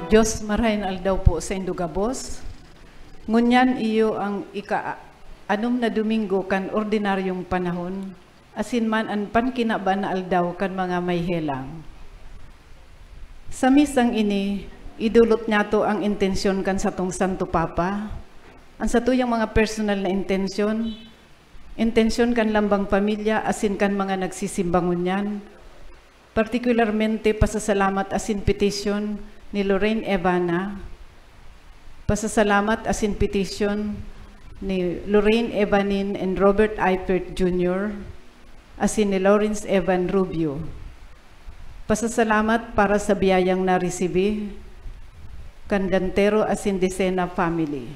Diyos marahin aldaw po sa Indugabos. Ngunyan iyo ang anom na Domingo kan ordinaryong panahon, asin man an pankinaba na aldaw kan mga may helang. Sa misang ini, idulot niya to ang intensyon kan sa tong Santo Papa, ang sa tuyang mga personal na intensyon kan lambang pamilya, asin kan mga nagsisimbangon yan, partikularmente pasasalamat asin petition ni Lorraine Evana, pasasalamat asin petition ni Lorraine Evanin and Robert Eifert Jr., asin ni Lawrence Evan Rubio. Pasasalamat para sa biyayang naresibi kan Gantero asin Decena family.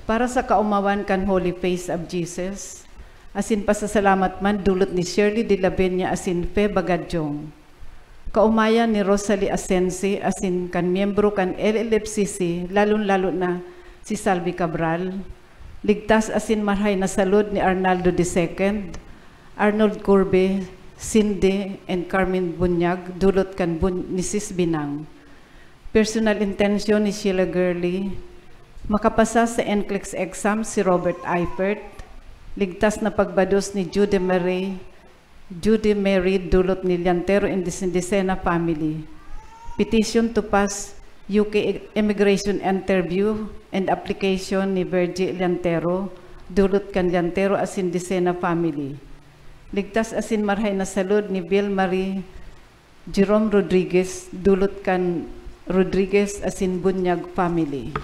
Para sa kaumawan kan Holy Face of Jesus, asin pasasalamat man dulot ni Shirley de la Benya asin Fe Bagadyong. Kaumayan ni Rosalie Asensi asin kan miyembro kan LLFCC, lalong-lalo na si Salvi Cabral. Ligtas asin marhay na salud ni Arnaldo II, Arnold Corbe, Cindy, and Carmen Bunyag, dulot kan ni Sis Binang. Personal intention ni Sheila Gurley. Makapasa sa NCLEX exam si Robert Eifert. Ligtas na pagbados ni Judy Mary dulot ni Llantero and Decena family. Petition to pass UK immigration interview and application ni Virgie Llantero dulot kan Llantero asin Decena family. Ligtas asin marhay na salud ni Bill Marie Jerome Rodriguez dulot kan Rodriguez asin Bunyag family.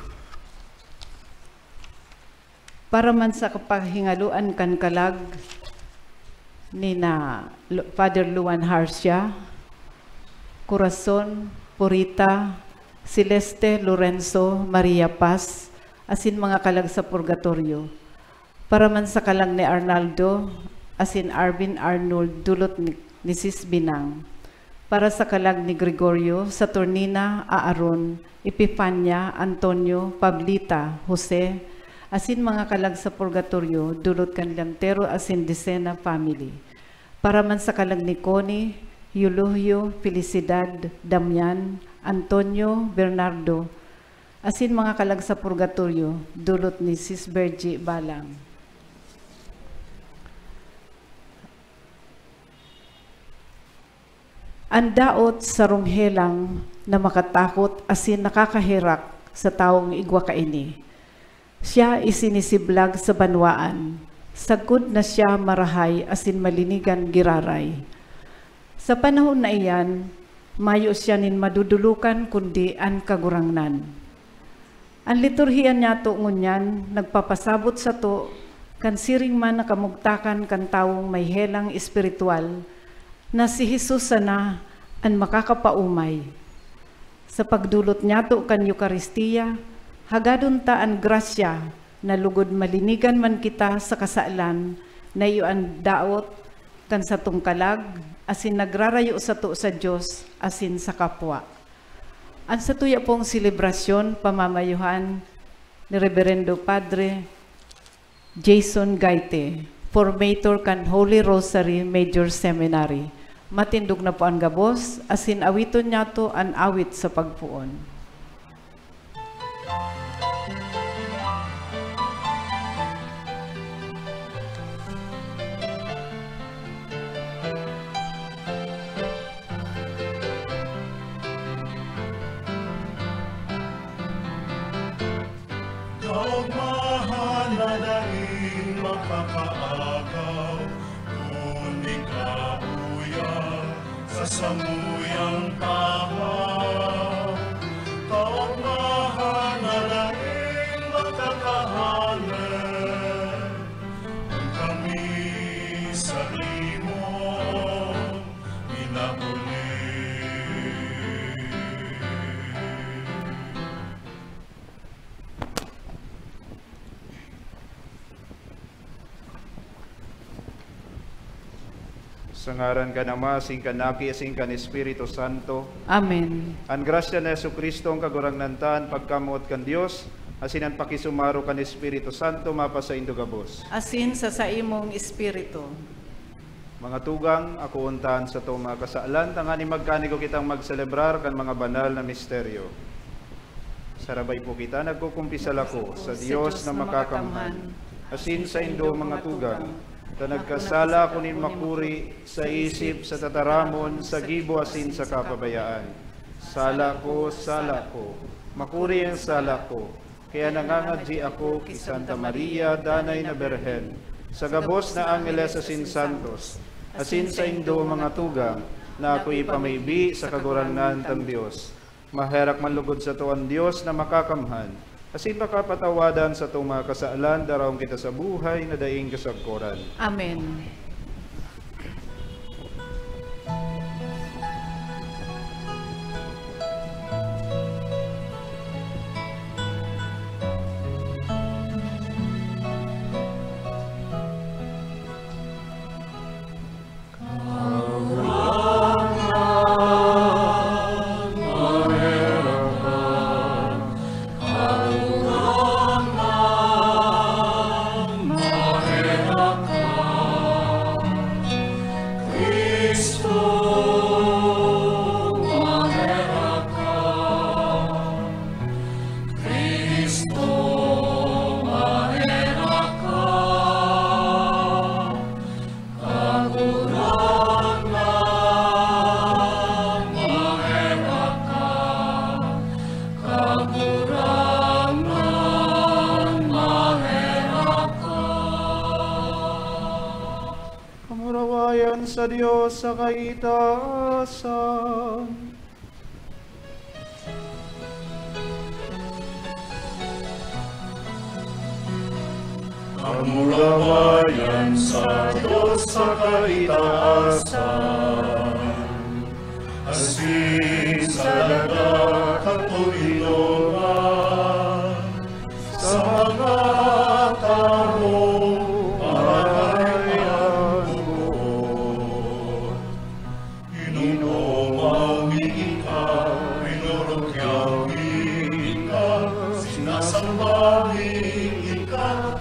Para man sa kapahingaluan kan kalag ni na Father Luan Harcia, Corazon, Purita, Celeste, Lorenzo, Maria Paz, asin mga kalag sa purgatorio. Para man sa kalag ni Arnaldo, asin Arvin Arnold, dulot ni Sis Binang. Para sa kalag ni Gregorio, Saturnina, Aaron, Epifania, Antonio, Pablita, Jose, asin mga kalag sa purgatorio, dulot kan Llantero asin Decena family. Para man sa kalag ni Connie, Eulogio, Felicidad, Damian, Antonio, Bernardo, asin mga kalag sa purgatorio, dulot ni Sis Virgie Balang. Ang daot sa runghelang na makatakot asin nakakahirak sa taong igwa kaini. Siya isinisiblag sa banwaan, sagud na siya marahay asin malinigan giraray. Sa panahon na iyan, mayo siya nin madudulukan kundi an kagurangnan. Ang liturhiyan niya to ngunyan, nagpapasabot sa to, kan siring man nakamugtakan kan taong may helang espiritual, na si Jesus sana ang makakapaumay. Sa pagdulot niya to kan Eucharistia, hagadon ta ang grasya na lugod malinigan man kita sa kasaalan na iyon daot kan sa tungkalag asin nagrarayo sa to sa Diyos asin sa kapwa. Ang sa tuya pong selebrasyon pamamayuhan ni Reverendo Padre Jason Gaite, formator kan Holy Rosary Major Seminary. Matindog na po ang gabos asin awiton niya to ang awit sa pagpuon. Mahal na daing makakaagaw, kuning kauya sa samuyang tahaw. Mahal na daing makakahanap, ang kami sa imo inahuli. Sa ngaran ka na Ama, sing kanaki, sing kan Espiritu Santo. Amen. Ang grasya na Jesucristo ang kagurangnan pagkamuot kan Dios, asin ang pakisumaro kan Espiritu Santo mapa sa Indugabos. Asin sa imong espiritu. Mga tugang, ako untahan sa itong mga kasaalan, tangani magkani ko kitang magselebrar kan mga banal na misteryo. Sarabay po kita, nagkukumpisal ako sa Diyos na makakamhan, asin sa indo mga tugang, ta nagkasala kunin makuri sa isip, sa tataramon, sa gibo asin sa kapabayaan. Sala ko, makuri ang sala ko, kaya nangangadji ako kay Santa Maria, danay na Berhen, sa gabos na Angeles asin Santos, asin sa indo mga tugang, na ako'y pamaybi sa kagurangan ng Diyos. Maherak manlugod sa tuwan Diyos na makakamhan, asin makapatawadan sa itong mga kasaalan, darawang kita sa buhay na daing kasagkoran. Amen. Sa Diyos sa kaitaasan. Kamurawayan sa Diyos sa kaitaasan, asin sa lahat at tulungan, sa mga taong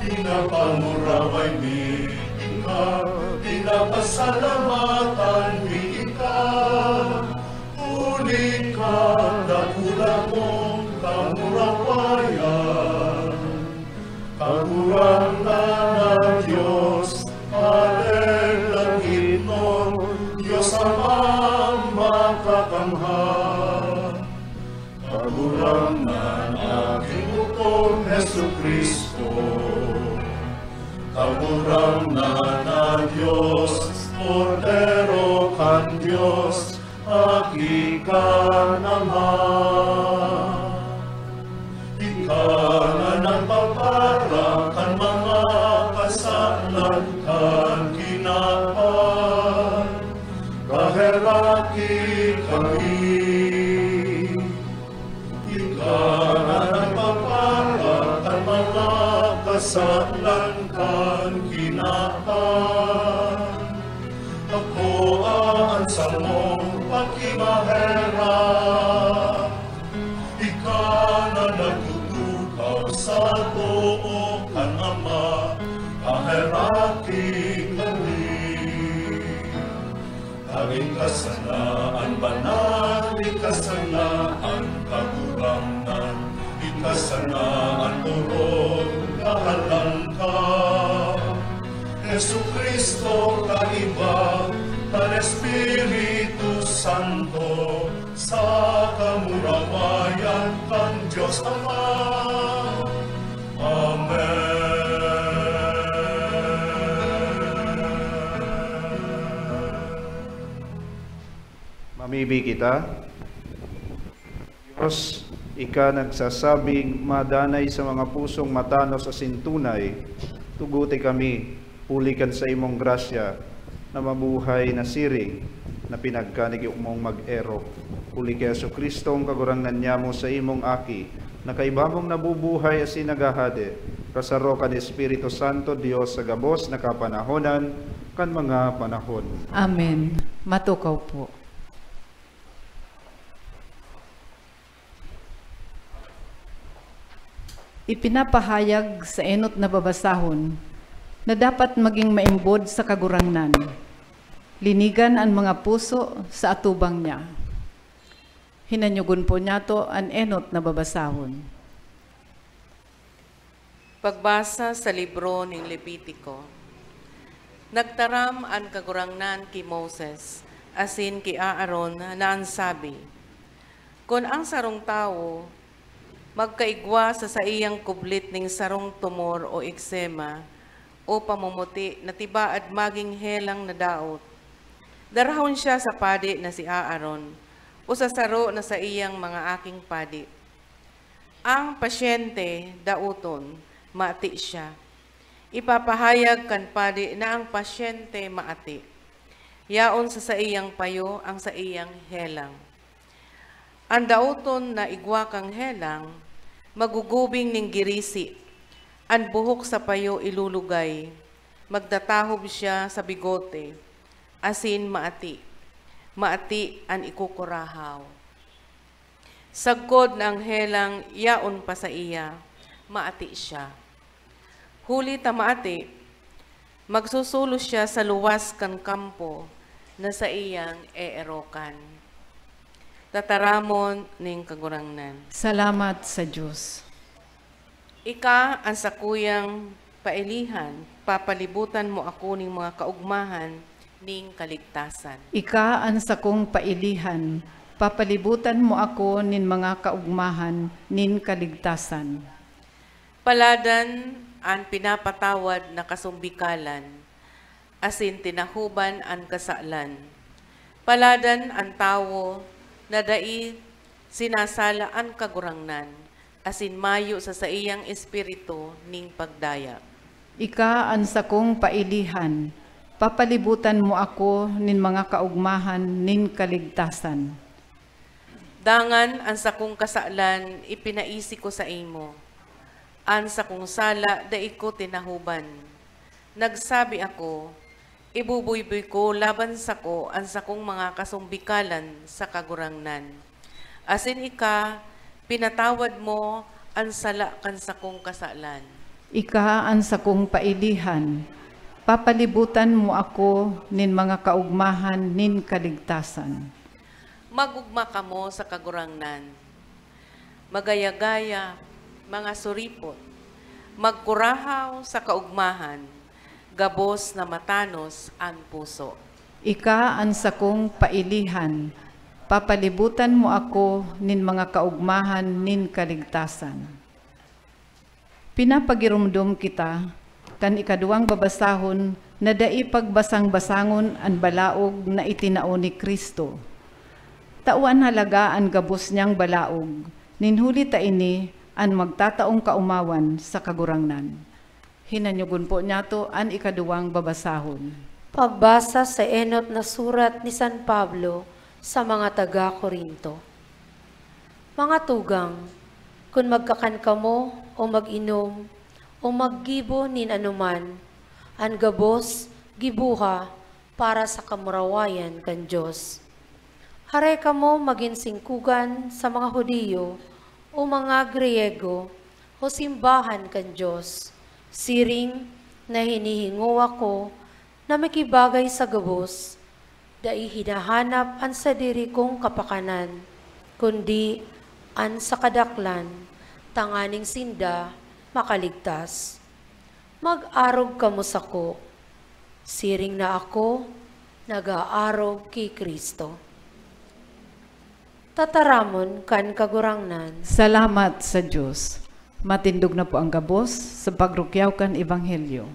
pinapamuraway ni Ika, pinapasalamatan ni Ika, uli ka, dakula mong kamurawayan, kagurangan na Diyos, alelangit mo, Diyos amang makakamhan, kagurangan aking bukong Jesucristo, kagurangan na Diyos, Cordero kan Diyos, aki ka naman. Ika na nagpapara kan mga kasalan kan kinapan, kaheraki kami. Ika na nagpapara kan mga kasalan kan kinapan, ako ang sa mong pagkimahera, ika na nagtutukaw sa too kan Ama, kaheraki kami. Taging kasanaan banal, ikasanaan kagurangan, ikasanaan turong kahalan ka. Jesucristo kaiba, kan Espiritu Santo, sa kamurawayan kan Diyos Ama. Amen. Mamibig kita. Diyos, ika nagsasabing madanay sa mga pusong matanos sa sintunay, tuguti kami, pulikan sa imong grasya, na mabuhay na siring, na pinagkanig mong mag-ero. Uli kay Jesucristo ang kagurangan niya mo sa imong aki, na kaibamong nabubuhay as inagahade, kasaro kan Espiritu Santo, Diyos sa gabos na kapanahonan, kan mga panahon. Amen. Matukaw po. Ipinapahayag sa enot na babasahon na dapat maging maimbod sa kagurangnan. Linigan ang mga puso sa atubang niya. Hinanyugon po niya to an enot na babasahon. Pagbasa sa libro ng Levitiko. Nagtaram ang kagurangnan ki Moses, asin ki Aaron na ang sabi, kung ang sarong tao magkaigwa sa iyang kublit ning sarong tumor o eksema o pamumuti na tibaad maging helang na daot, darahon siya sa padi na si Aaron o sa saro na sa iyang mga aking padi. Ang pasyente dauton, maati siya. Ipapahayag kan padi na ang pasyente maati. Yaon sa iyang payo ang sa iyang helang. Ang dauton na igwa kang helang, magugubing ning girisi. Ang buhok sa payo ilulugay. Magdatahob siya sa bigote. Asin maati. Maati ang ikukurahaw. Sagkod ng helang yaon pa sa iya, maati siya. Huli ta maati, magsusulo siya sa luwas kan kampo na sa iyang eerokan. Tataramon ning kagurangnan. Salamat sa Diyos. Ika ang sakuyang pailihan, papalibutan mo ako ning mga kaugmahan ning kaligtasan. Ika ang sakong pailihan, papalibutan mo ako nin mga kaugmahan nin kaligtasan. Paladan ang pinapatawad na kasumbikalan, asin tinahuban ang kasalan. Paladan ang tawo na dai sinasala ang kagurangnan, asin mayo sa iyang espiritu ning pagdaya. Ika ang sakong pailihan, papalibutan mo ako nin mga kaugmahan nin kaligtasan. Dangan ang sakong kasalan ipinaisi ko sa imo. An sakong sala dai ko tinahuban. Nagsabi ako, ibubuyboy ko laban sa ko ang sakong mga kasumbikalan sa kagurangnan. Asin ika, pinatawad mo ang sala kan sakong kasalan. Ika ang sakong pailihan, papalibutan mo ako nin mga kaugmahan nin kaligtasan. Magugma ka mo sa kagurangnan. Magayagaya, mga suripot. Magkurahaw sa kaugmahan. Gabos na matanos ang puso. Ika ang sakong pailihan, papalibutan mo ako nin mga kaugmahan nin kaligtasan. Pinapagirumdum kita, kan ikaduang babasahon na dai pagbasang-basangon ang balaog na itinao ni Kristo. Tauan halaga ang gabos niyang balaog, ninhuli ta ini ang magtataong kaumawan sa kagurangnan. Hinanyugon po niya to ang ikaduwang babasahon. Pagbasa sa enot na surat ni San Pablo sa mga taga-Korinto. Mga tugang, kung magkakan kamo o mag-inom o maggibo nin anuman, ang gabos, gibuha para sa kamurawayan kan Diyos. Haray kamo maging singkugan sa mga Hudiyo o mga Griego o simbahan kan Diyos. Siring na hinihingo ako na makibagay sa gabos, dai hinahanap ang sadiri kong kapakanan, kundi an sa kadaklan, tanganing sinda, makaligtas. Mag-arog kamo sako, siring na ako, nag-aarog kay Kristo. Tataramon kan kagurangnan. Salamat sa Diyos. Matindog na po ang gabos sa pagrukyaw kan Ebanghelyo.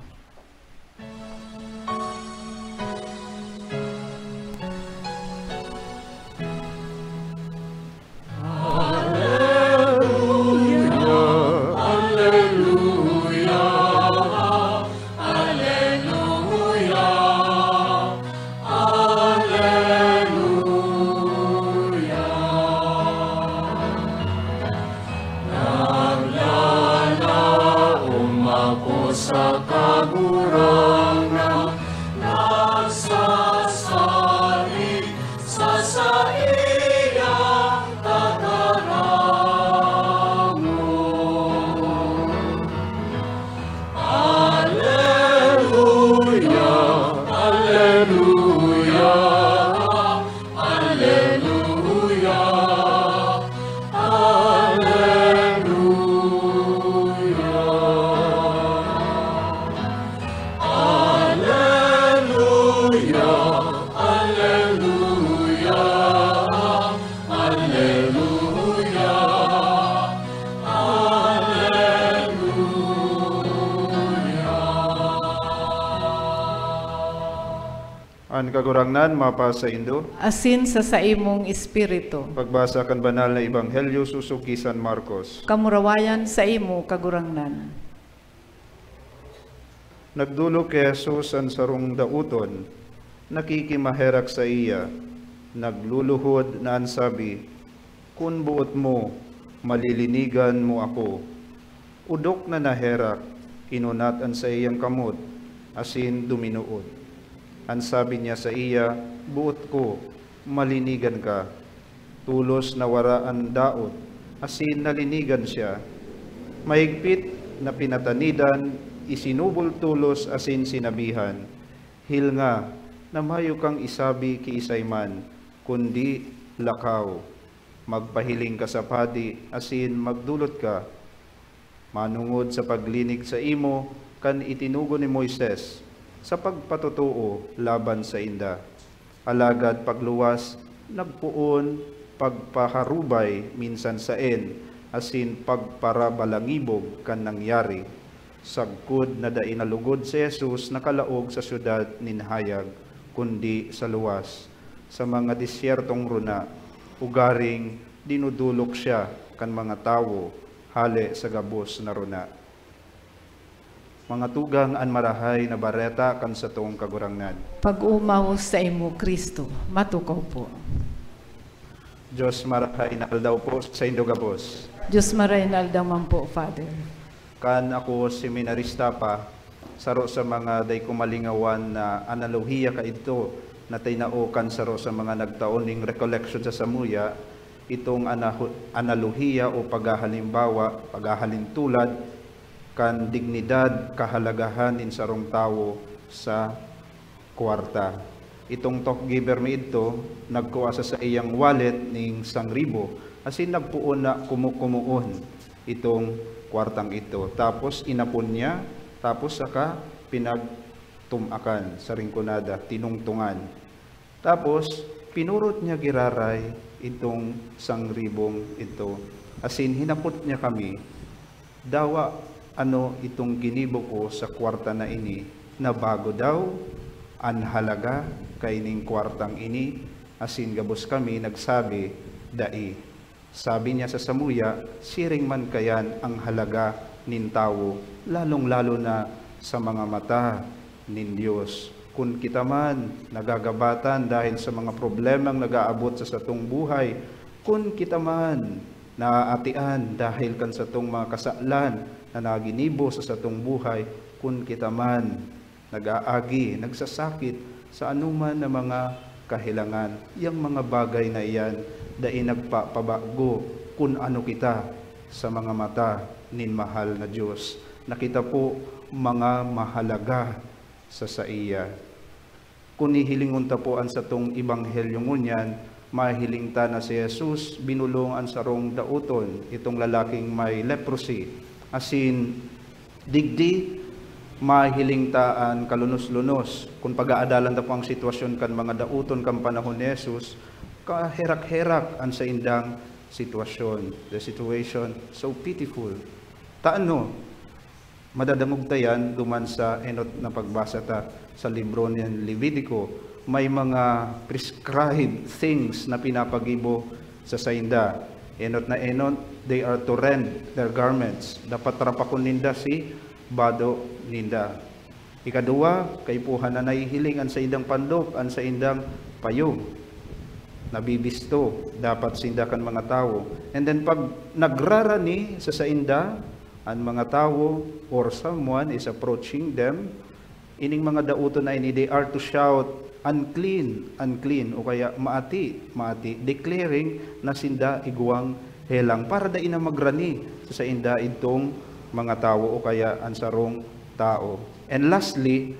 Alleluia, alleluia. Ang kagurangnan mapa sa Indo. asin sa imong espiritu. Pagbasa kan banal na Ebanghelyo susuki San Marcos. Kamurawayan sa imo kagurangnan. Nagdulog kay Jesus ang sarong dauton, nakikimaherak sa iya, nagluluhod na ansabi, kun buot mo, malilinigan mo ako. Udok na naherak, inunatan sa iyang kamot, asin duminuod. Ansabi niya sa iya, buot ko, malinigan ka. Tulos na waraan daot, asin nalinigan siya. Mahigpit na pinatanidan, isinubol tulos asin sinabihan, hil nga, namayo kang isabi ki isayman, kundi lakaw. Magpahiling ka sa padi, asin magdulot ka. Manungod sa paglinig sa imo, kan itinugo ni Moises, sa pagpatutuo laban sa inda. Alagad pagluwas, nagpuon, pagpaharubay minsan saen, asin pagparabalangibog kan nangyari. Sagkod na dainalugod si Jesus nakalaog sa syudad ninhayag, kundi sa luwas. Sa mga disyertong runa, ugaring dinudulok siya kan mga tawo, hali sa gabos na runa. Mga tugang an marahay na bareta kan sa tuong kagurangnan. Pag-umaw sa imo Kristo, matukaw po. Diyos marahay na aldaw po sa indo gabos. Diyos maraynal daman po, Father. Kan ako seminarista pa, saro sa mga day kumalingawan na analohiya ka ito, na tinaukan saro sa mga nagtaoning recollection sa Samuya, itong analohiya o paghahalimbawa, paghahalintulad, kan dignidad, kahalagahan in sarong tao sa kwarta. Itong talk giver mi ito, nagkuasa sa iyang wallet ning 1,000, asin nagpuon na kumukumuon itong kwartang ito. Tapos inapon niya, tapos saka pinagtumakan sa ringkunada, tinungtungan. Tapos pinurot niya giraray itong 1,000 ito. Asin hinapot niya kami, dawa ano itong ginibo ko sa kwarta na ini, na bago daw, an halaga kay ning kwartang ini. Asin gabos kami nagsabi, dai. Sabi niya sa Samuya, siring man kayan ang halaga nin tao, lalong-lalo na sa mga mata nin Diyos. Kung kita man nagagabatan dahil sa mga problemang nag-aabot sa satong buhay, kung kita man naaatian dahil kan satong mga kasalan na naginibo sa satong buhay, kung kita man nag-aagi, nagsasakit sa anuman na mga kahilangan, yang mga bagay na iyan, dai nagpapabago kung ano kita sa mga mata nin mahal na Diyos. Nakita po mga mahalaga sa iya. Kung ihilingon ta po an sa tong Ebanghelyo ngunyan, mahiling ta na si Jesus binulong an sarong dauton, itong lalaking may leprosy. Asin digdi mahiling taan kalunos-lunos. Kung pag-aadalan ta po ang sitwasyon kan mga dauton kan panahon ni Jesus, kaherak-herak ang sa indang sitwasyon. The situation so pitiful. Taano, madadangog tayan duman sa enot na pagbasa ta sa libro ni Levitico, may mga prescribed things na pinapagibo sa sainda. Enot na enot, they are to rend their garments. Dapat rapakon ninda si bado ninda. Ikaduwa, kay puhan na nahihiling ang sa indang pandok, ang sa indang payog. Nabibisto, dapat sindakan mga tao. And then pag nagrarani sa sainda, ang mga tao or someone is approaching them, ining mga dauto na ini, they are to shout, unclean, unclean, o kaya maati, maati, declaring na sinda iguang helang, para da ina magrani sa sainda itong mga tao o kaya ang sarong tao. And lastly,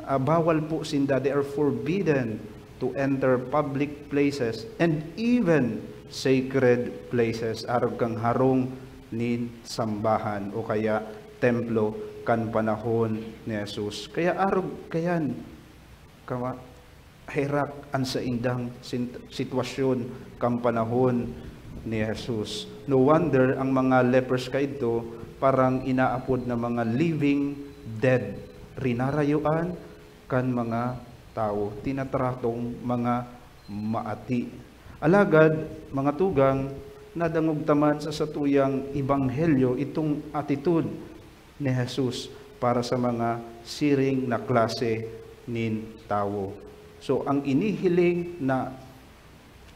bawal po sinda, they are forbidden to enter public places and even sacred places, arog kang harong nin sambahan o kaya templo kan panahon ni Jesus. Kaya arog kayan kama herak an sa indang sitwasyon kan panahon ni Jesus. No wonder ang mga lepers kaito parang inaapod na mga living dead, rinarayuan kan mga tao, tinatratong mga maati. Alagad, mga tugang, nadangog taman sa satuyang ibanghelyo itong attitude ni Jesus para sa mga siring na klase nin tao. So, ang inihiling na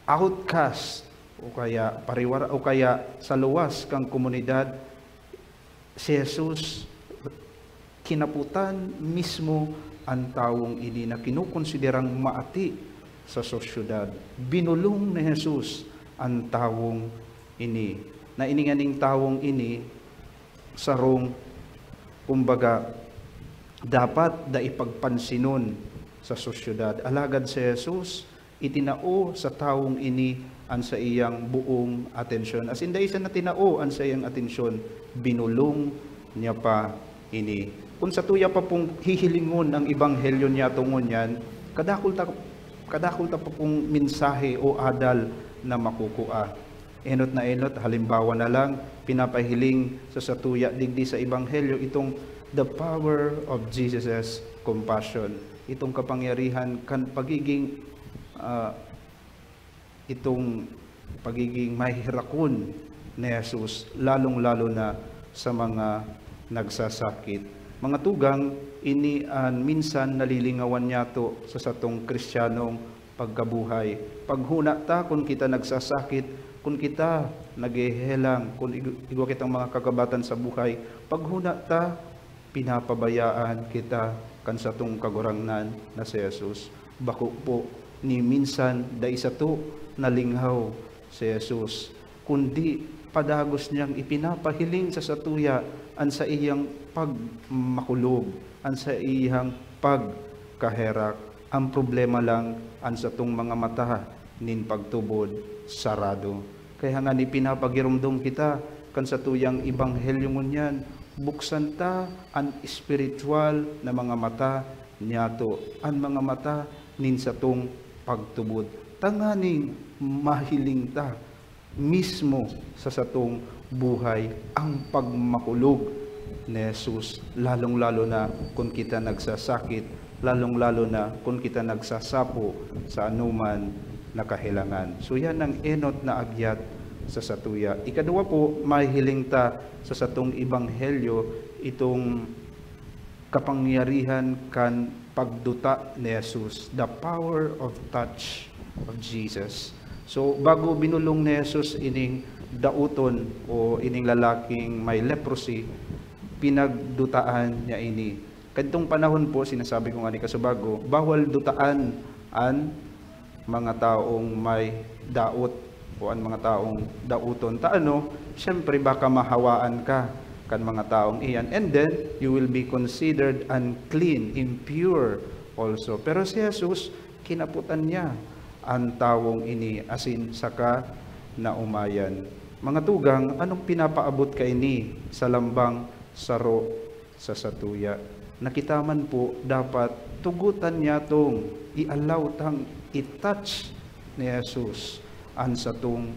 outcast o kaya pariwara o kaya sa luwas kang komunidad, si Jesus kinaputan mismo ang taong ini na kinukonsiderang maati sa sosyedad. Binulong ni Jesus ang taong ini. Na ininganing taong ini sarong kumbaga dapat da ipagpansinon sa sosyedad. Alagad si Jesus itinao sa taong ini ang sa iyang buong atensyon. As in, isa na tinao ang sa iyang atensyon, binulong niya pa ini. Kung sa tuya pa pong hihilingon ang ibanghelyo niya tungon yan, kadakul ta pa pong mensahe o adal na makukuha. Enot na enot, halimbawa na lang, pinapahiling sa satuya digdi sa ibanghelyo itong the power of Jesus' compassion. Itong kapangyarihan kan pagiging itong pagiging mahihirakon ni Jesus, lalong-lalo na sa mga nagsasakit. Mga tugang, ini minsan nalilingawan niya to sa satong Kristiyanong pagkabuhay. Paghuna ta kung kita nagsasakit, kung kita naghehelang, kung igwa kitang mga kagabatan sa buhay, paghuna ta, pinapabayaan kita kan satong kagurangnan na si Jesus. Bako po, ni minsan da isa to nalinghaw si Jesus, kundi padagos niyang ipinapahiling sa satuya an sa iyang pagmakulog, an sa iyang pagkaherak. Ang problema lang an sa tong mga mata nin pagtubod sarado. Kaya nga ni pinapagirumdom kita kan sa tuyang ibanghelyo ngunyan, buksan ta an spiritual na mga mata niyato, an mga mata nin sa tong pagtubod. Tanganing mahiling ta mismo sa satong buhay ang pagmakulog ni Jesus, lalong-lalo na kung kita nagsasakit, lalong-lalo na kung kita nagsasapo sa anuman na kahilangan. So yan ang enot na agyat sa satuya. Ikadua po, mahiling ta sa satong ibanghelyo itong kapangyarihan kan pagduta ni Jesus, the power of touch of Jesus. So bago binulong ni Jesus ining dauton o ining lalaking may leprosy, pinagdutaan niya ini. Kadtong panahon po, sinasabi ko nga ni Kasubago, bawal dutaan an mga taong may daot o ang mga taong dauton. Taano, siyempre baka mahawaan ka kan mga taong iyan. And then, you will be considered unclean, impure also. Pero si Jesus, kinaputan niya ang taong ini, asin saka na umayan. Mga tugang, anong pinapaabot ka ini sa lambang saro sa satuya? Nakitaman po, dapat tugutan niya tong i-allow tang i-touch ni Jesus ang satong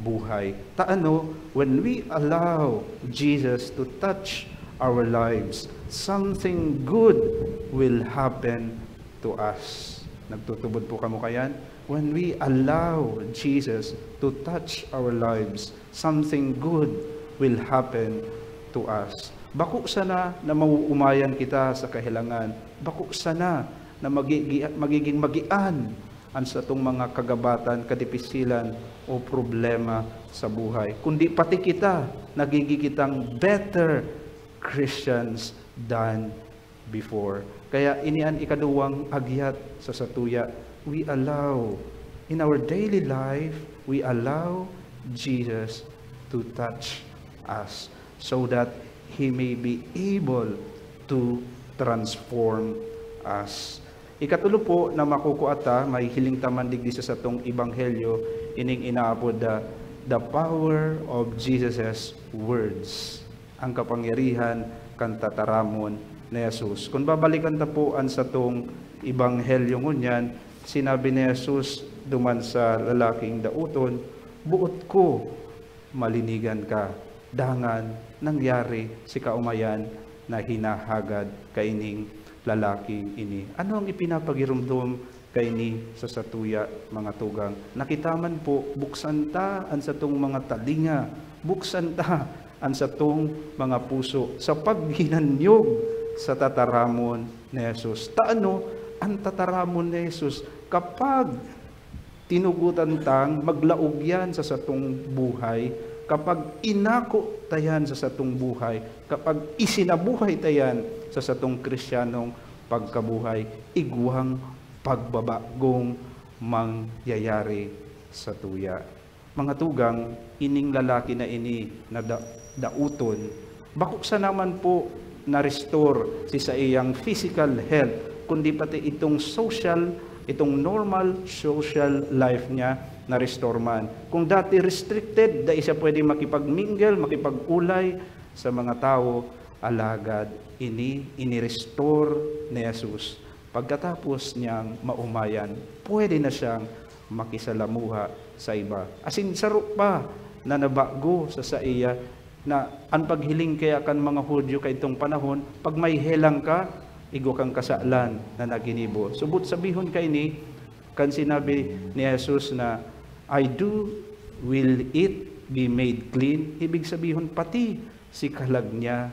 buhay. Taano, when we allow Jesus to touch our lives, something good will happen to us. Nagtutubod po kamo kayan? When we allow Jesus to touch our lives, something good will happen to us. Bako sana na mauumayan kita sa kahilangan. Bako sana na magiging magian ang sa itong mga kagabatan, kadipisilan o problema sa buhay. Kundi pati kita, nagiging better Christians than before. Kaya inian ikaduwang agyat sa satuya, we allow, in our daily life, we allow Jesus to touch us so that He may be able to transform us. Ikatulo po na makukuata, may hiling taman digdi sa satong ibanghelyo, ining inaapod the power of Jesus' words. Ang kapangyarihan kan tataramon ni Jesus. Kung babalikan ta po ang satong ibanghelyo ngunyan, sinabi ni Jesus duman sa lalaking dauton, buot ko malinigan ka. Dangan nangyari si kaumayan na hinahagad kaining lalaking ini. Ano ang ipinapagirumdum kaini sa satuya, mga tugang? Nakitaman po, buksan ta ang satong mga talinga, buksan ta ang satong mga puso sa paghinanyog sa tataramon ni Jesus. Taano ang tataramon ni Jesus? Kapag tinugutan tang maglaog yan sa satong buhay, kapag inako tayan sa satong buhay, kapag isinabuhay tayan sa satong Kristiyanong pagkabuhay, igwang pagbabagong mangyayari sa tuya. Mga tugang, ining lalaki na ini na dauton, bako sa naman po na-restore si sa iyang physical health, kundi pati itong normal social life niya na-restore man. Kung dati restricted, da isa pwede makipag-mingle, makipag-ulay sa mga tao, alagad, ini-restore ni Jesus. Pagkatapos niyang maumayan, pwede na siyang makisalamuha sa iba. Asin sarok pa na nabago sa iya, na ang paghiling kaya kan mga Hudyo kay itong panahon, pag may helang ka, igo kang kasalan na naginibo. Subot sabihon kay ni, kan sinabi ni Jesus na, I do, will it be made clean? Ibig sabihin pati si kalag niya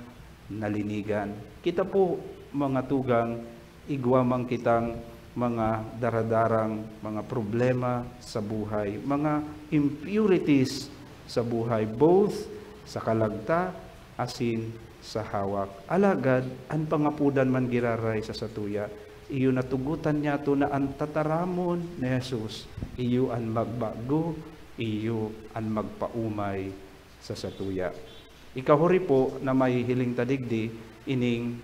nalinigan. Kita po, mga tugang, igwamang kitang mga daradarang mga problema sa buhay, mga impurities sa buhay, both sa kalagta, asin sa hawak. Alagad, ang pangapudan man giraray sa satuya, iyo natugutan niya to na ang tataramon ni Jesus, iyo ang magbago, iyo ang magpaumay sa satuya. Ikahuri po na may hiling tadigdi, ining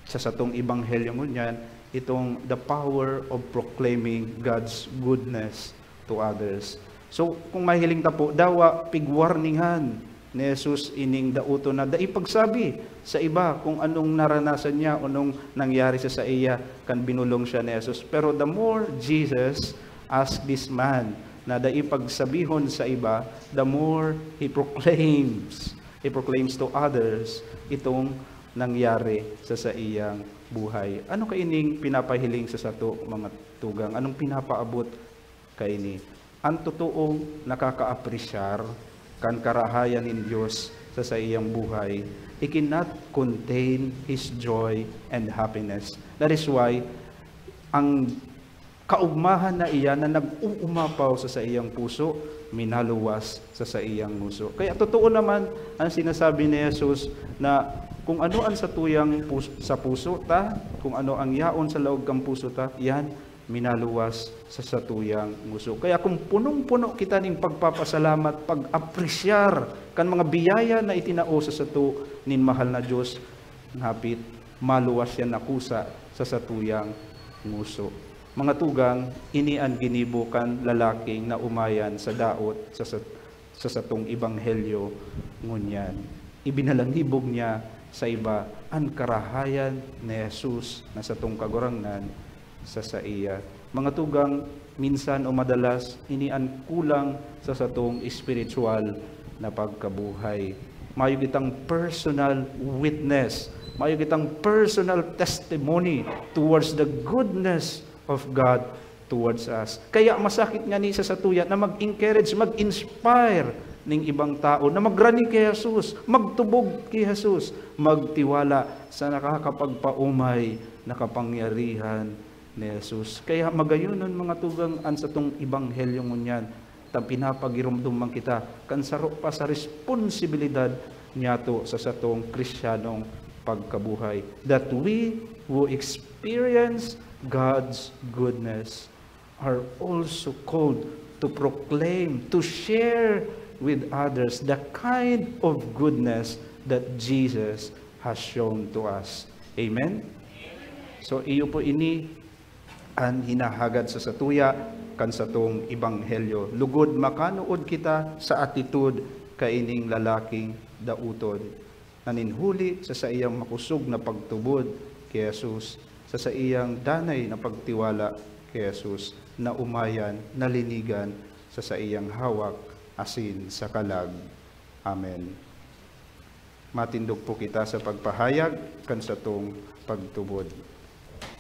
sa satong ibanghelyo ngunyan, itong the power of proclaiming God's goodness to others. So, kung mahiling ta po, dawa pigwarningan ni Jesus ining dauto na daipagsabi sa iba kung anong naranasan niya, anong nangyari sa iya, kan binulong siya ni Jesus. Pero the more Jesus asked this man na daipagsabihon sa iba, the more he proclaims to others itong nangyari sa iyang buhay. Ano kaining pinapahiling sa sato, mga tugang? Anong pinapaabot kaini? Ang totoong nakaka-apresyar kan karahayan ng Diyos sa iyang buhay, it cannot contain His joy and happiness. That is why, ang kaugmahan na iya na nag-uumapaw sa iyang puso, minaluwas sa iyang nguso. Kaya totoo naman ang sinasabi ni Jesus na kung ano ang satuyang sa puso ta, kung ano ang yaon sa loob kang puso ta, yan minaluwas sa satuyang nguso. Kaya kung punong-puno kita ning pagpapasalamat, pag-apresyar kan mga biyaya na itinao sa sato nin mahal na Diyos, hapit maluwas yan nakusa sa satuyang nguso. Mga tugang, ini ang ginibukan lalaking na umayan sa daot sa satong ibanghelyo ngunyan. Ibinalangibog niya sa iba ang karahayan ni Jesus na satong kagurangnan sa iya. Mga tugang, minsan o madalas, ini ang kulang sa satong spiritual na pagkabuhay. Mayo kitang personal witness, mayo kitang personal testimony towards the goodness of God towards us. Kaya masakit nga ni sa satuya na mag-encourage, mag-inspire ng ibang tao na magrani kay Jesus, magtubog kay Jesus, magtiwala sa nakakapagpaumay na kapangyarihan ni Jesus. Kaya magayunon, mga tugang, an sa tong ibanghelyo ngunyan, ta pinapagirumdum man kita, kansarok pa sa responsibilidad niya to sa satong Kristiyanong pagkabuhay, that we who experience God's goodness are also called to proclaim, to share with others the kind of goodness that Jesus has shown to us. Amen? So iyo po ini ang hinahagad sa satuya kan satong ibanghelyo. Lugod makanuod kita sa attitude kaining lalaking dauton, naninhuli sa iyang makusog na pagtubod kay Jesus, sa iyang danay na pagtiwala kay Jesus, na umayan, nalinigan sa iyang hawak, asin sa kalag. Amen. Matindog po kita sa pagpahayag kan sa tong pagtubod.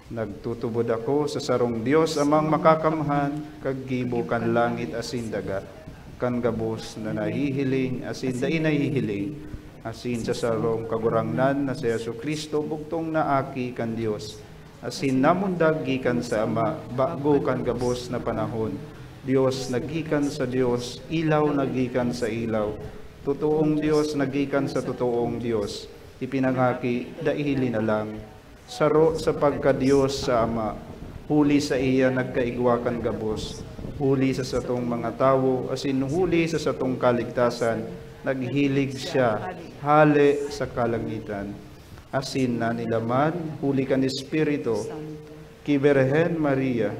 Nagtutubod ako sa sarong Dios amang makakamhan, kag gibo kan langit asin daga, kan gabos na nahihiling asin dai nahihiling, asin sa sarong kagurangnan na si Jesucristo bugtong naaki kan Dios, asin namundag gikan sa Ama, bago kan gabos na panahon. Dios nagikan sa Dios, ilaw nagikan sa ilaw, totoong Dios nagikan sa totoong Dios, ipinangaki daihili na lang. Saro sa pagka-Diyos sa Ama, huli sa iya nagkaigwakan gabos, huli sa satong mga tawo, asin huli sa satong kaligtasan, naghilig siya, hali sa kalangitan. Asin na nilaman, huli kan Espiritu, kiberhen Maria,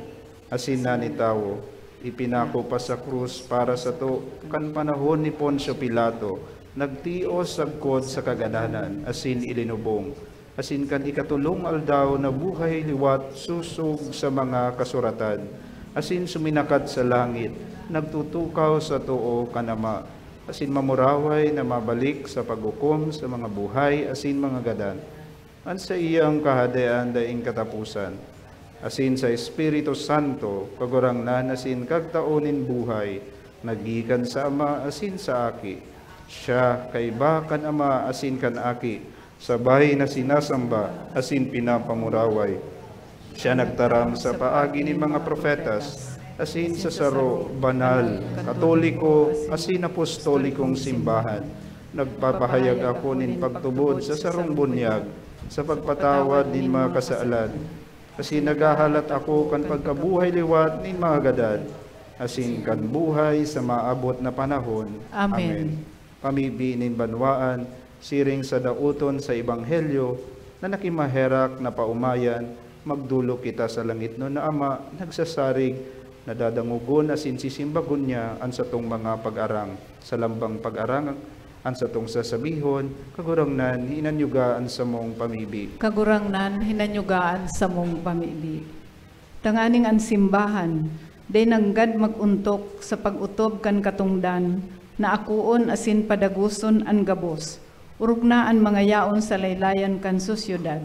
asin na ni tawo, ipinako pa sa krus para sa to, kan panahon ni Poncio Pilato, nagtios sagkod sa kagadanan, asin ilinubong, asin kan ikatulong aldaw na buhay liwat susog sa mga kasuratan, asin suminakat sa langit, nagtutukaw sa tuo kanama, asin mamuraway na mabalik sa paghukom sa mga buhay, asin mga gadan, an sa iyang kahadean daing katapusan, asin sa Espiritu Santo, kagurangnan asin kagtaonin buhay, nagikan sa Ama asin sa Aki, siya kay bakan Ama asin kan Aki, sabay na sinasamba, asin pinapamuraway. Siya nagtaram sa paagi ni mga profetas, asin sa saro, banal, katoliko, asin apostolikong simbahan. Nagpapahayag ako nin pagtubod sa sarong bunyag, sa pagpatawad din mga kasaalan. Asin nagahalat ako kan pagkabuhay liwat nin mga gadad, asin kan buhay sa maabot na panahon. Amen. Pamibi nin banwaan, siring sa dauton sa Ebanghelyo, na nakimaherak na paumayan, magdulo kita sa langit no na Ama, nagsasarig, nadadangugon asin sisimbagon niya, an sa tong mga pag-arang, sa lambang pag-arang, an sa tong sasabihon, kagurangnan, hinanyugaan sa mong pamibi. Kagurangnan, hinanyugaan sa mong pamibi. Tanganing an simbahan, day nanggad maguntok sa pag-utob kan katungdan, na akuon asin padaguson an gabos, urog na ang mga yaon sa laylayan kan sosyudad,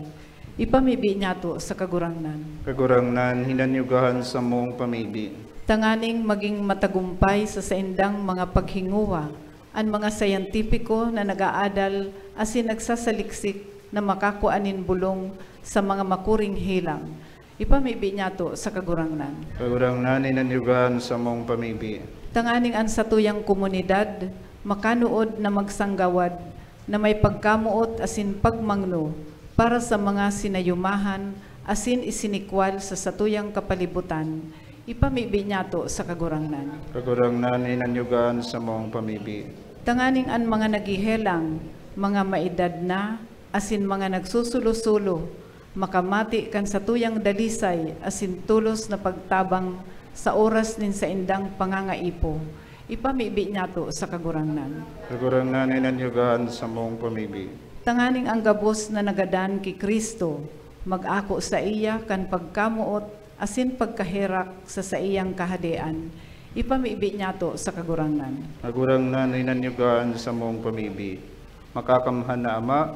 ipamibi niya to sa kagurangnan. Kagurangnan, hinanyugahan sa mong pamibi. Tanganing maging matagumpay sa saindang mga paghinguwa, ang mga sayantipiko na nag-aadal asin nagsasaliksik na makakuanin bulong sa mga makuring hilang, ipamibi niya to sa kagurangnan. Kagurangnan, hinanyugahan sa mong pamibi. Tanganing ang satuyang komunidad, makanuod na magsanggawad, na may pagkamuot asin pagmangno para sa mga sinayumahan asin isinikwal sa satuyang kapalibutan, ipamibi niya to sa kagurangnan. Kagurangnan, hinanyugahan sa mong pamibi. Tanganing an mga nagihelang, mga maedad na, asin mga nagsusulo-sulo, makamati kan satuyang dalisay asin tulos na pagtabang sa oras nin sa indang pangangaipo, ipamibi niya to sa kagurangnan. Kagurangnan, hinanyugahan sa mong pamibi. Tanganing ang gabos na nagadan ki Kristo, mag-ako sa iya kan pagkamuot asin pagkahirak sa iyang kahadean, ipamibi niya to sa kagurangnan. Kagurangnan, hinanyugahan sa mong pamibi. Makakamhan na Ama,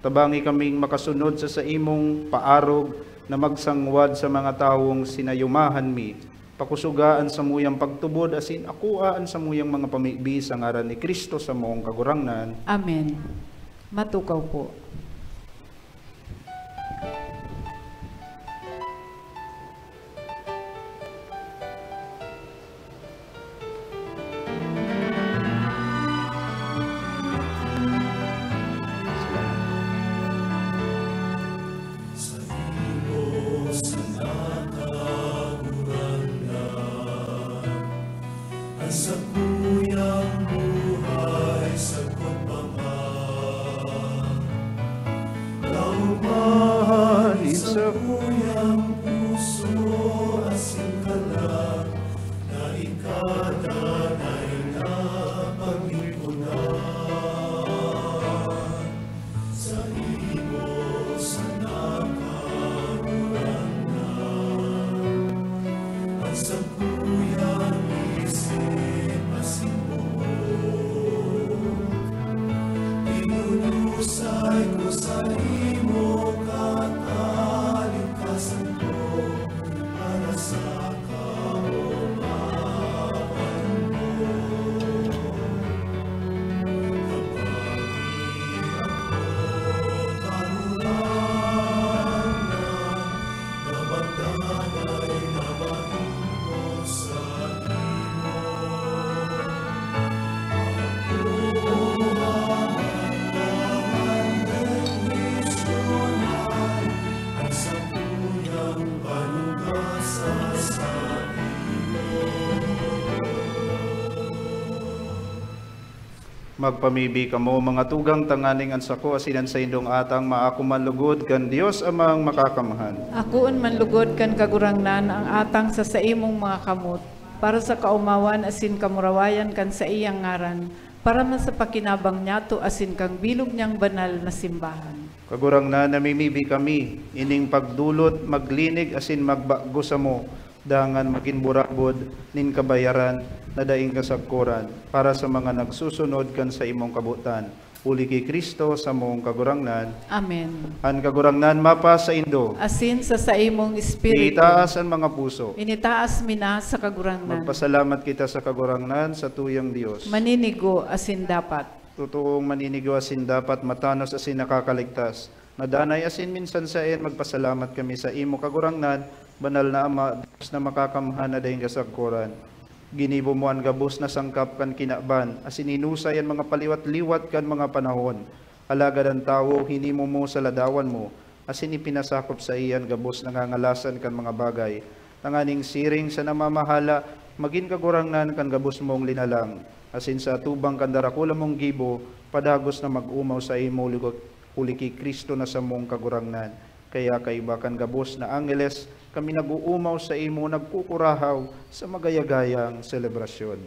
tabangi kaming makasunod sa imong paarog na magsangwad sa mga tawong sinayumahan mi, pakusugaan sa muyang pagtubod asin akuaan sa muyang mga pamibi sa ngaran ni Kristo sa mong kagurangnan. Amen. Matukaw po. Sa kuyang buhay sa pagmamahal, Naumahalin sa kuyang puso asin kalan, na ikadanay na paglipunan. Sa imo sa nakaurangan, at sa kuyang isip asin mo, inununan Magpamibi kamo mga tugang tanganing ansako asinan sa indong atang maakuman lugod kan Dios amang makakamahan. Akoon manlugod kan kagurangnan ang atang sa imong mga kamot, para sa kaumawan asin kamurawayan kan sa iyang ngaran, para man sa pakinabang niyato asin kang bilog niyang banal na simbahan. Kagurangnan namimibi kami, ining pagdulot, maglinig asin magbago sa mo, dangan maginburabod nin kabayaran na daing kasagkuran para sa mga nagsusunod kan sa imong kabutan. Uli kay Kristo sa mong kagurangnan. Amen. An kagurangnan mapa sa indo. Asin sa imong espiritu. Itaas ang mga puso. Initaas mina sa kagurangnan. Magpasalamat kita sa kagurangnan sa tuyang Dios. Maninigo asin dapat. Totoong maninigo asin dapat, matanos asin nakakaligtas. Nadanay asin minsan sa iyan, magpasalamat kami sa imo kagurangnan, banal na Ama, Diyos na makakamhan na dahing kasagkuran. Ginibo mo ang gabos na sangkap kan kinaban, asin inusay ang mga paliwat-liwat kan mga panahon. Alagad ang tao, hinimo mo sa ladawan mo, asin ipinasakop sa iyan gabos na ngangalasan kan mga bagay. Tanganing siring sa namamahala, maging kagurangnan kan gabos mong linalang. Asin sa tubang kan darakula mong gibo, padagos na mag-umaw sa imo uli kay Kristo na sa mong kagurangnan. Kaya kaibakan gabos na angeles, kami nag-uumaw sa imo, nagkukurahaw sa magayagayang selebrasyon.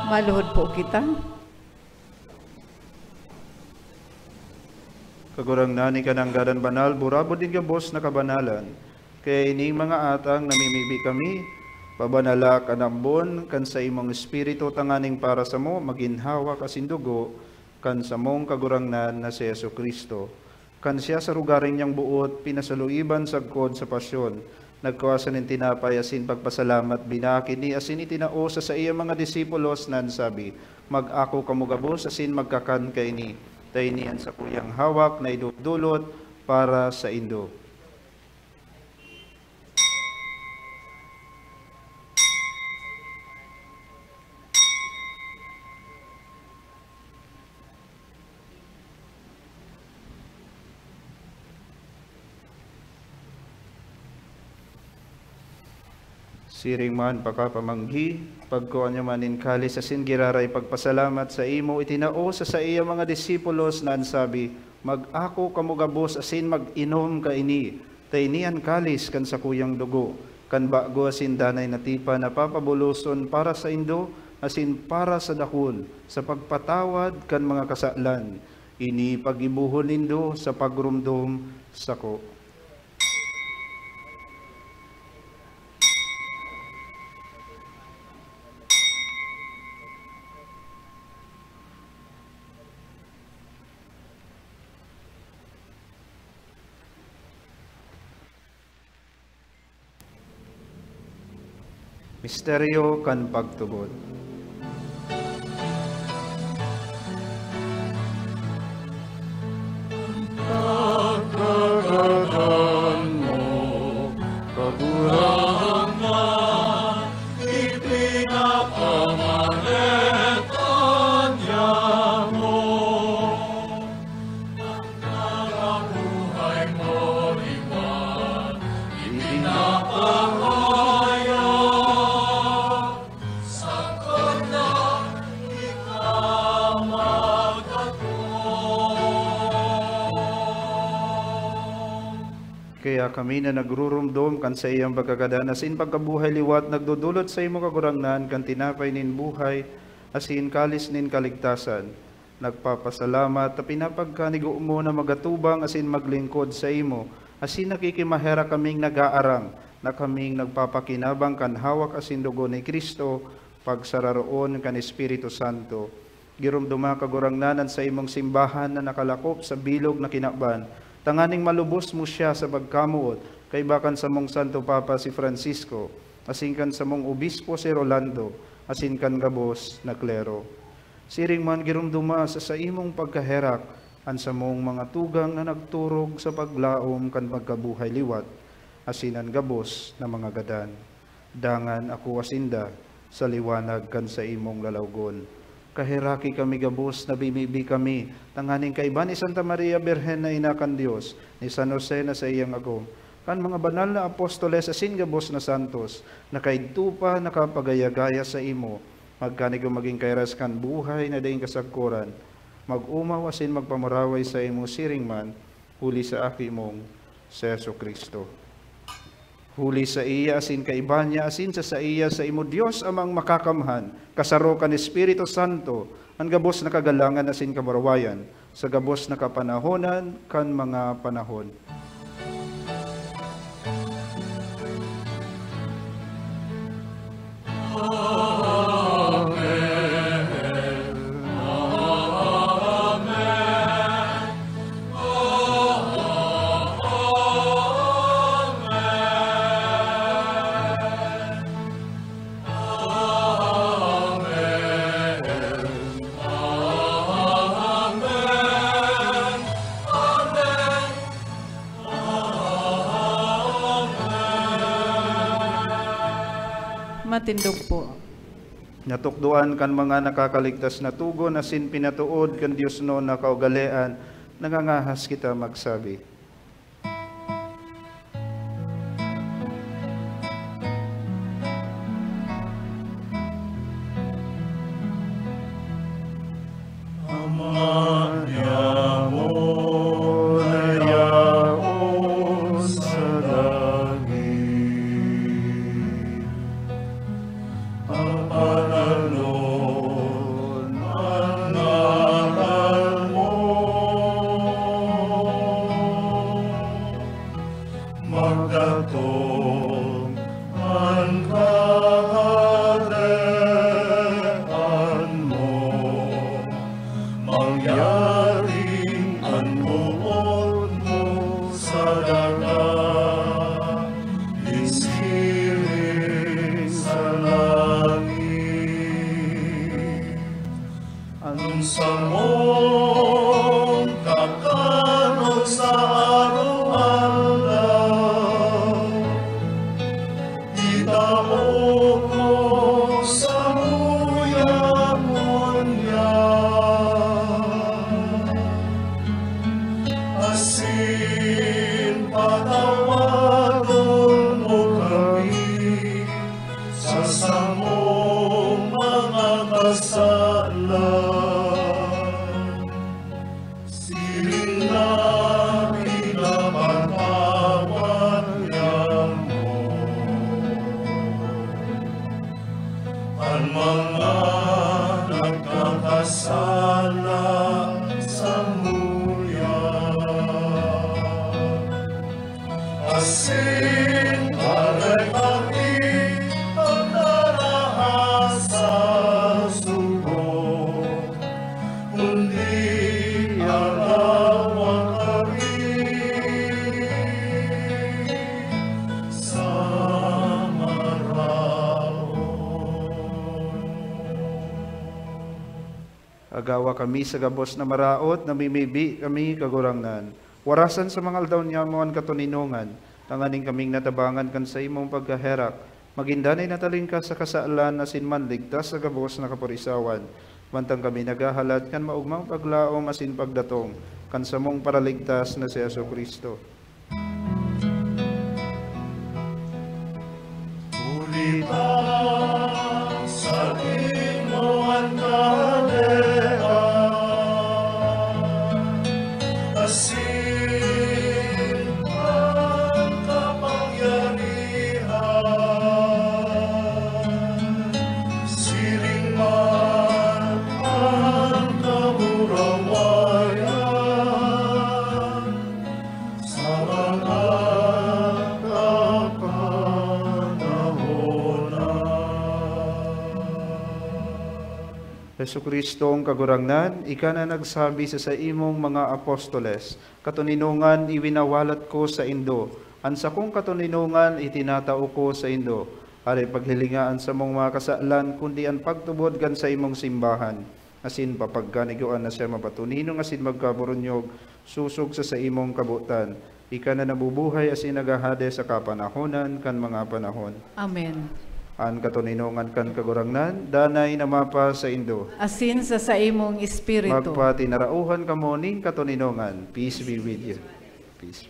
Maluhod po kita. Kagurangnan ni kananggaran banal, burabod din gabos na kabanalan. Kaya ining mga atang namimibi kami, pabanala kanambon, kan sa imong espiritu tanganing para sa mo, maginhawa kasindugo, kan sa mong kagurangnan na si Yesu Kristo. Kan siya sa rugaring niyang buot, pinasaluiban sagkod sa pasyon, nagkawasan ng tinapay asin pagpasalamat, binakin ni asin itinao sa iya mga disipulos nan sabi, mag-ako kamugabos asin magkakan kay ni, tayo niyan sa kuyang hawak na idudulot para sa indo. Siring man pakapamanggi, pagkuan niya manin kalis asin giraray pagpasalamat sa imo, itinao sa iya mga disipulos na ansabi, mag-ako kamugabos asin mag-inom ka ini, taynian kalis kan sa kuyang dugo, kan bago asin danay natipa na papabuluson para sa indo, asin para sa dakul, sa pagpatawad kan mga kasalan, ini pagibuhon nindo sa pagrumdum sako. Misteryo kan pagtubod. Pagkagadan mo, kaburangan, ipinapamanetan niya mo. Ang narabuhay mo, iman, ipinapahayag. Sa Kaya kami na nagrurumdom kan sa iyang pagkakadan, asin pagkabuhay liwat, nagdudulot sa imo kagurangnan, kan tinapay nin buhay, asin kalis nin kaligtasan. Nagpapasalamat, pinapagkanigo mo na magatubang, asin maglingkod sa imo, asin nakikimahera kaming nag-aarang, na kaming nagpapakinabang kan hawak asin dugo ni Kristo, pagsararoon kan Espiritu Santo. Girumduma kagurangnanan sa imong simbahan na nakalakop sa bilog na kinaban, tanganing malubos mo siya sa pagkamuot, kay bakan sa mong Santo Papa si Francisco, asin kan sa mong Obispo si Rolando, asin kan gabos na klero. Siring man girumduma sa imong pagkaherak, an sa mong mga tugang na nagturog sa paglaom kan pagkabuhay liwat, asinan gabos na mga gadan. Dangan ako asinda sa liwanag kan sa imong lalawgon. Kahiraki kami gabos, nabibibi kami, tanganing kaiba ni Santa Maria Birhen na ina kan Dios, ni San Jose na sa iyang agom, kan mga banal na apostoles asin gabos na santos, na kaidtupa nakapagayagaya sa imo, magkanigo maging kairas kan buhay na daing kasagkuran, mag-umaw asin magpamaraway sa imo siring man, huli sa aki mong sa Yesu Kristo. Huli sa iya asin kaiba niya asin sa iya sa imo Dios amang makakamhan, kasaro kan Espiritu Santo, ang gabos na kagalangan asin kamarawayan, sa gabos na kapanahonan kan mga panahon. Matindog po. Natukduan kan mga nakakaligtas na tugon, asin pinatuod kan Dios no na kaugalean, nangangahas kita magsabi. Agawa kami sa gabos na maraot, namimibi kami kagurangnan. Warasan sa mga aldaw niya mo ang katuninungan, tanganing kaming natabangan kan sa imong pagkaherak. Magindanay nataling ka sa kasaalan asin man ligtas sa gabos na kapurisawan. Mantang kami nagahalat kan maugmang paglaom asin pagdatong, kan sa mong paraligtas na si Yesu Kristo. Sa imo ang kalean, asin Jesucristong kagurangnan, ika na nagsabi sa imong mga apostoles, katuninungan iwinawalat ko sa indo, ansa kong katuninungan itinatao ko sa indo, ari paghilingaan sa mong mga kasalan, kundi ang pagtubod kan sa imong simbahan, asin papagkaniguan na siya mapatuninong asin magkaburunyog, susog sa imong kabutan, ika na nabubuhay asin nagahade sa kapanahonan kan mga panahon. Amen. An katuninungan kan kagurangnan, danay na mapa sa indo. Asin sa imong espiritu. Magpatinarauhan kamo ning katuninungan. Peace be with you. Peace.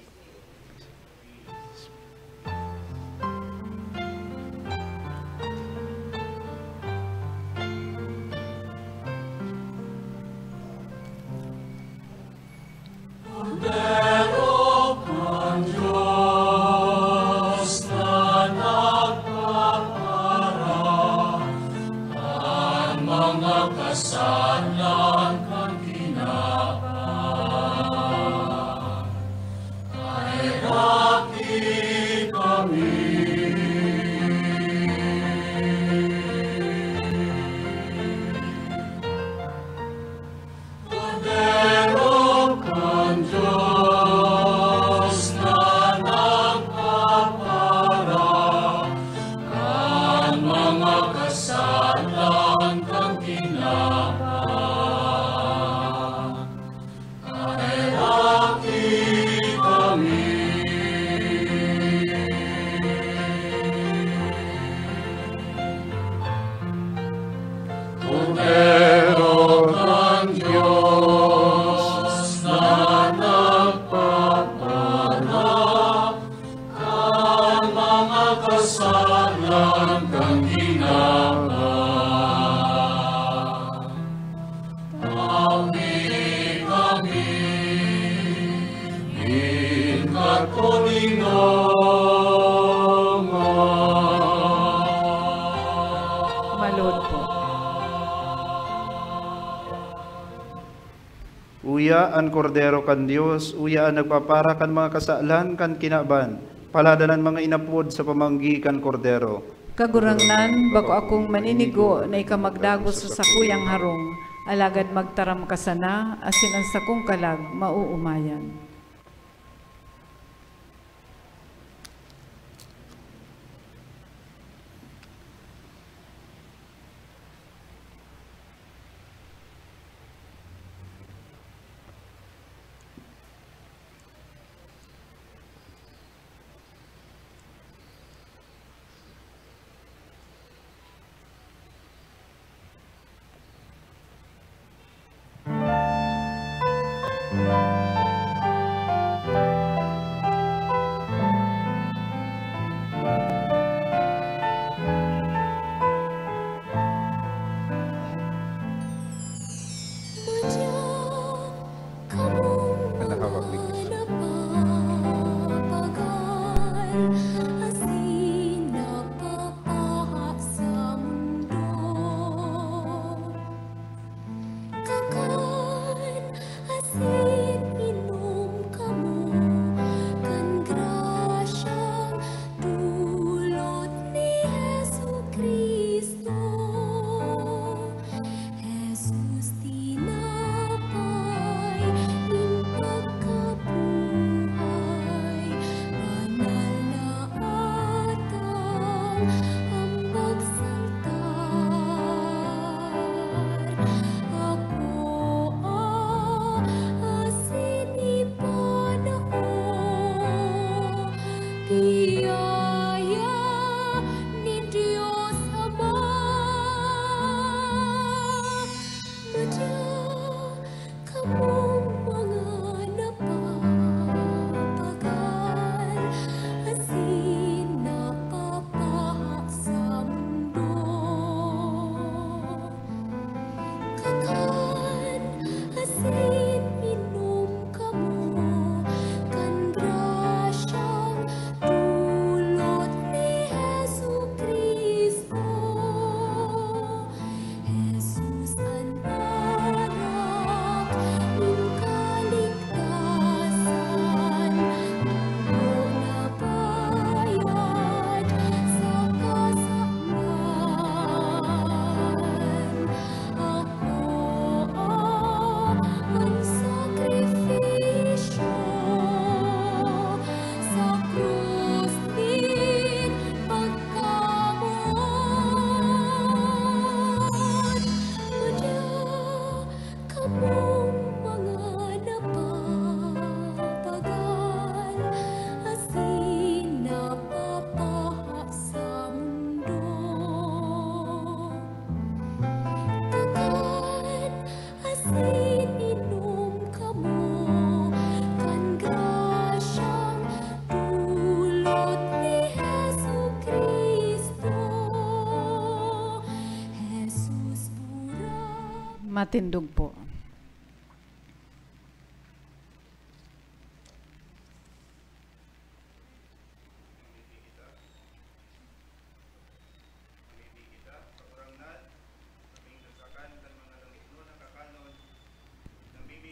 Malod po. Uya an kordero kan Dios, uya an nagpapara kan mga kasalan kan kinaban, paladanan mga inapod sa pamanggi kan kordero. Kagurangnan, bako akong maninigo na ikamagdagos sa sakuyang harong, alagad magtaram ka sana, asin ang sakong kalag, mauumayan. Matindog po.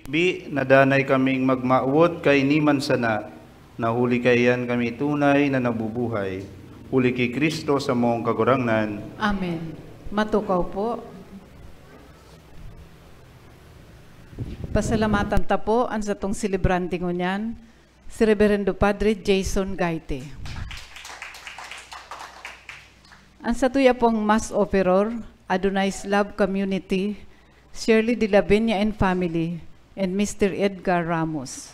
Bi, nadanay kaming magmaawot kay niman sana, nahuli kayan kami tunay na nabubuhay. Huli kay Kristo sa mong kagurangnan. Amen. Matukaw po. Pasalamatan ta po ang sa tong celebrante ngunyan, si Reverendo Padre Jason Gaite. Ang sa tuya pong Mass Operor, Adonai's Love Community, Shirley de la Viña and family, and Mr. Edgar Ramos.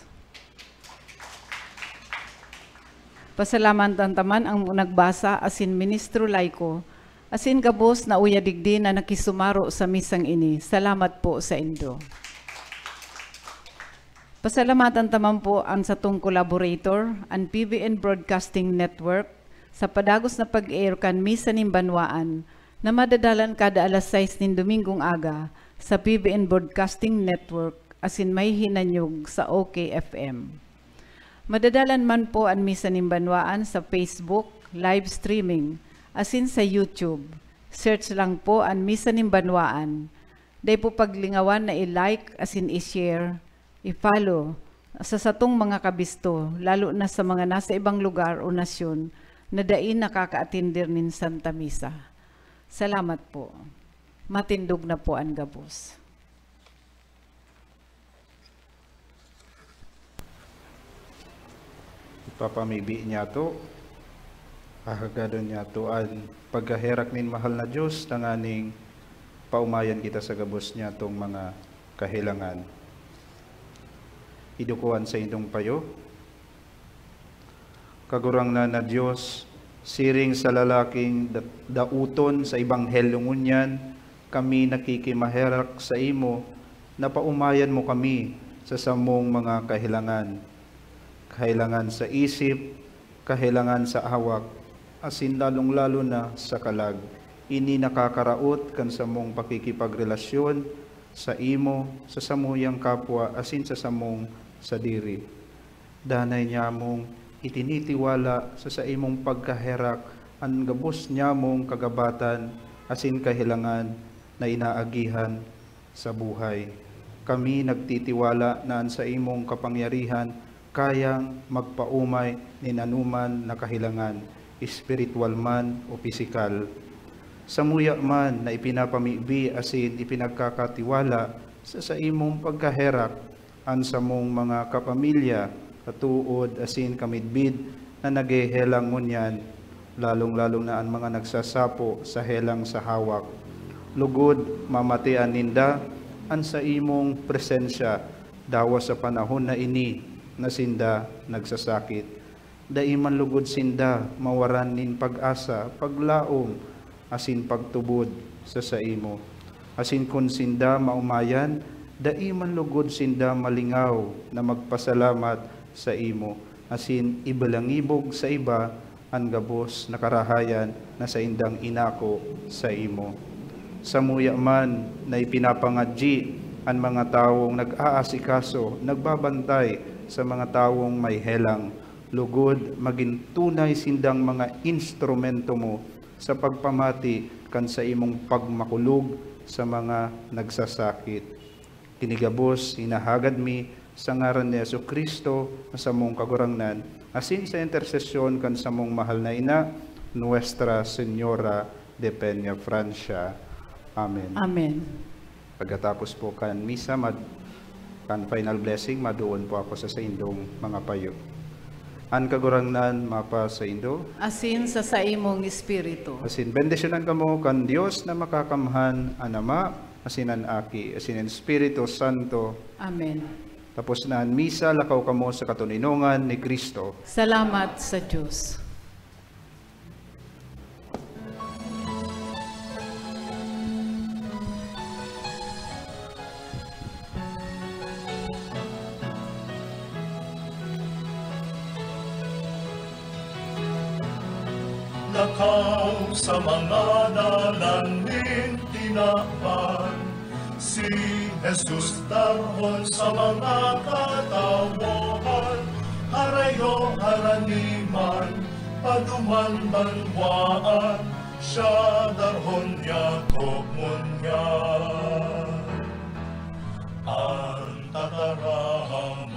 Pasalamatan taman ang nagbasa asin Ministro Laiko, asin gabos na uyadigdi na nakisumaro sa misang ini. Salamat po sa indo. Pasalamatan taman po ang sa tong collaborator, ang PBN Broadcasting Network, sa padagos na pag-air kan misa ning banwaan na madadalan kada alas 6 nin Domingong aga sa PBN Broadcasting Network asin may hinanyog sa OKFM. Madadalan man po ang misa ning banwaan sa Facebook, live streaming, asin sa YouTube. Search lang po ang misa ning banwaan. Day po paglingawan na i-like, asin i-share, i-follow sa satong mga kabisto, lalo na sa mga nasa ibang lugar o nasyon na dain nakaka-atender nin Santa Misa. Salamat po. Matindog na po ang gabos. Papamibi niya to, ahagadan niya to ang pagkaherak nin mahal na Diyos, tanganing paumayan kita sa gabos niya tong mga kahilangan. Idukuan sa indong payo, kagurangnan na Diyos, siring sa lalaking dauton sa Ebanghelyo ngunyan, kami nakikimaherak sa imo, na paumayan mo kami sa samong mga kahilangan. Kahilangan sa isip, kahilangan sa awak, asin lalong-lalo na sa kalag. Ini nakakaraot kan sa mong pakikipagrelasyon sa imo, sa samuyang kapwa, asin sa samong sadiri. Danay niya mong itinitiwala sa imong pagkaherak, ang gabos niya mong kagabatan, asin kahilangan na inaagihan sa buhay. Kami nagtitiwala na sa imong kapangyarihan, kayang magpaumay nin anuman na kahilangan, espiritual man o pisikal. Samuya man na ipinapamibi asin ipinagkakatiwala sa imong pagkaherak, an sa mong mga kapamilya, katuod asin kamidbid na naghehelang ngunyan, lalong-lalong na ang mga nagsasapo sa helang sa hawak. Lugod mamatian ninda an sa imong presensya, dawa sa panahon na ini, na sinda nagsasakit. Daiman lugod sinda mawaran nin pag-asa, paglaom, asin pagtubod sa saimo. Asin kun sinda maumayan, daiman lugod sinda malingaw na magpasalamat sa imo. Asin ibalangibog sa iba ang gabos na karahayan na sa indang inako sa imo. Samuya man na ipinapangadji ang mga taong nag-aasikaso, nagbabantay sa mga taong may helang, lugod maging tunay sindang mga instrumento mo sa pagpamati kan sa imong pagmakulog sa mga nagsasakit. Kinigabos, inahagad mi sa ngaran ni Jesucristo sa mong kagurangnan, asin sa intersesyon kan sa mong mahal na ina, Nuestra Señora de Peña Francia. Amen. Amen. Pagkatapos po kan misa, kan final blessing, maduon po ako sa indong mga payo. An kagurangnan mapa sa indo, Asin sa imong espiritu. asin bendisyonan kamo kan Dios na makakamhan, an Ama, asin an Aki, asin an Espiritu Santo. Amen. Tapos na ang misa, lakaw kamo sa katuninongan ni Kristo. Salamat sa Diyos. Lakaw sa mga dalanin tinakpan, Si Jesus darhon sa mga katawohan, harayo haraniman, paduman banwaan, siya darhon niya komunyan. Ang tataraham